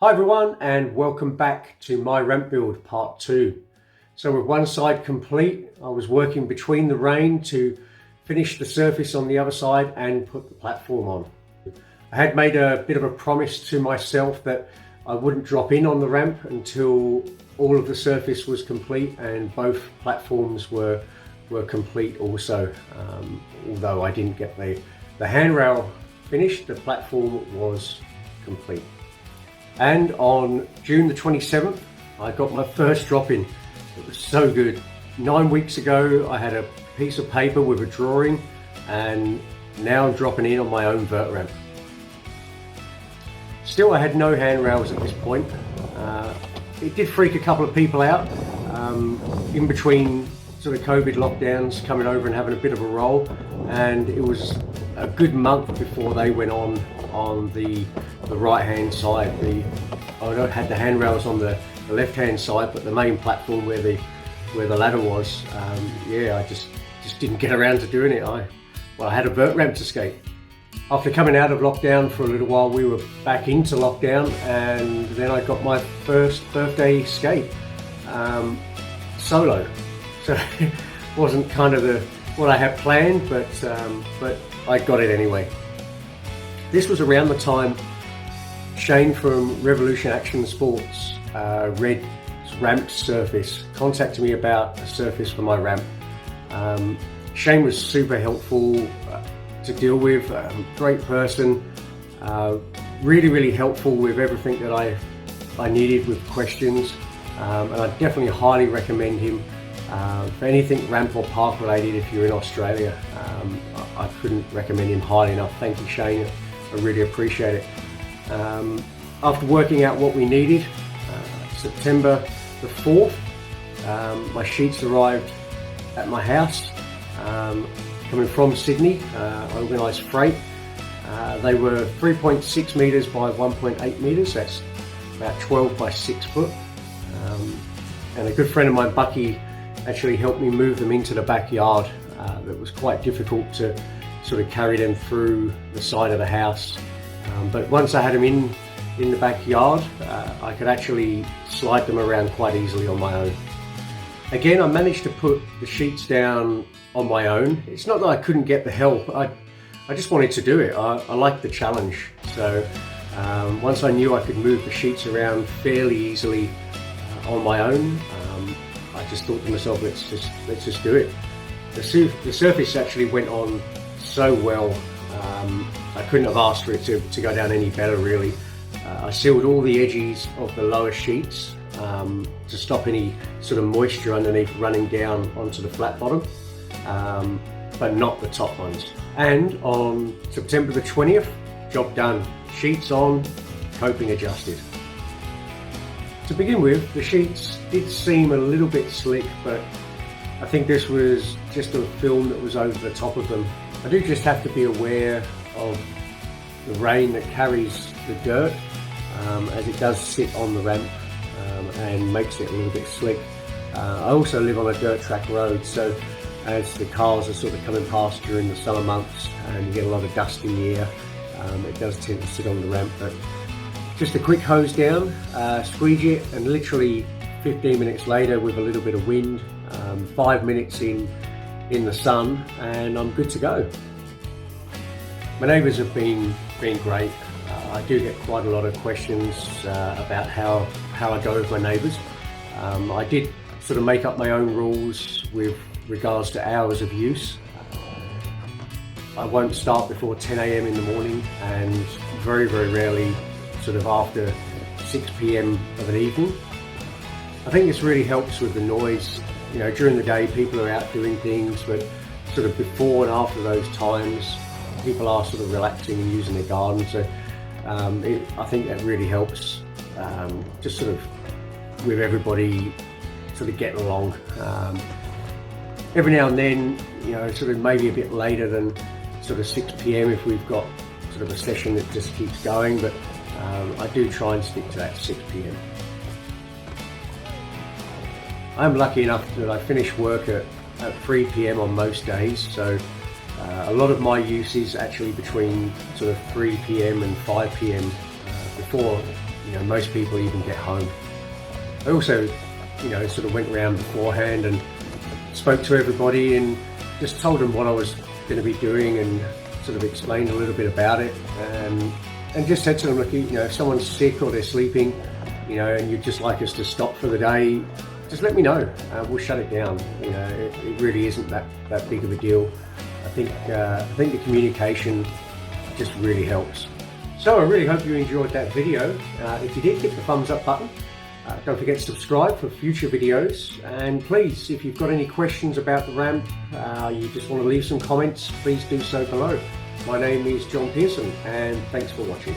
Hi everyone, and welcome back to my ramp build part 2. So with one side complete, I was working between the rain to finish the surface on the other side and put the platform on. I had made a bit of a promise to myself that I wouldn't drop in on the ramp until all of the surface was complete and both platforms were complete also. Although I didn't get the handrail finished, the platform was complete. And on June the 27th, I got my first drop in. It was so good. 9 weeks ago, I had a piece of paper with a drawing, and now I'm dropping in on my own vert ramp. Still, I had no handrails at this point. It did freak a couple of people out in between sort of COVID lockdowns, coming over and having a bit of a roll, and it was a good month before they went on the right hand side. I had the handrails on the left hand side, but the main platform where the ladder was, I just didn't get around to doing it. I had a vert ramp to skate. After coming out of lockdown for a little while, we were back into lockdown, and then I got my first birthday skate solo. So it wasn't kind of what I had planned, but I got it anyway. This was around the time Shane from Revolution Action Sports, Red Ramp Surface, contacted me about a surface for my ramp. Shane was super helpful to deal with, great person, really helpful with everything that I needed with questions, and I definitely highly recommend him for anything ramp or park related if you're in Australia. I couldn't recommend him highly enough. Thank you, Shane. I really appreciate it. After working out what we needed, September the 4th, my sheets arrived at my house, coming from Sydney. I organised freight. They were 3.6 metres by 1.8 metres, that's about 12 by 6 foot. And a good friend of mine, Bucky, actually helped me move them into the backyard. That was quite difficult to sort of carry them through the side of the house. But once I had them in the backyard, I could actually slide them around quite easily on my own. Again, I managed to put the sheets down on my own. It's not that I couldn't get the help. I just wanted to do it. I liked the challenge. So once I knew I could move the sheets around fairly easily on my own, I just thought to myself, let's just do it. The surface actually went on so well. I couldn't have asked for it to go down any better, really. I sealed all the edges of the lower sheets to stop any sort of moisture underneath running down onto the flat bottom, but not the top ones. And on September the 20th, job done. Sheets on, coping adjusted. To begin with, the sheets did seem a little bit slick, but I think this was just a film that was over the top of them. I do just have to be aware of the rain that carries the dirt, as it does sit on the ramp and makes it a little bit slick. I also live on a dirt track road, so as the cars are sort of coming past during the summer months and you get a lot of dust in the air, it does tend to sit on the ramp. But just a quick hose down, squeegee it, and literally 15 minutes later with a little bit of wind, 5 minutes in the sun, and I'm good to go. My neighbours have been great. I do get quite a lot of questions about how I go with my neighbours. I did sort of make up my own rules with regards to hours of use. I won't start before 10 a.m. in the morning, and very rarely sort of after 6 p.m. of an evening. I think this really helps with the noise. You know, during the day people are out doing things, but sort of before and after those times, people are sort of relaxing and using their garden. So I think that really helps, just sort of with everybody sort of getting along. Every now and then, you know, sort of maybe a bit later than sort of 6 p.m. if we've got sort of a session that just keeps going, but I do try and stick to that 6 p.m. I'm lucky enough that I finish work at 3 p.m. on most days, so a lot of my use is actually between sort of 3 p.m. and 5 p.m. before most people even get home. I also, sort of went around beforehand and spoke to everybody and just told them what I was going to be doing and sort of explained a little bit about it, and just said to them, look, if someone's sick or they're sleeping, and you'd just like us to stop for the day, just let me know. We'll shut it down. It really isn't that big of a deal. I think the communication just really helps. So I really hope you enjoyed that video. If you did, hit the thumbs up button. Don't forget to subscribe for future videos, and please, if you've got any questions about the ramp, you just want to leave some comments, please do so below. My name is John Pearson, and thanks for watching.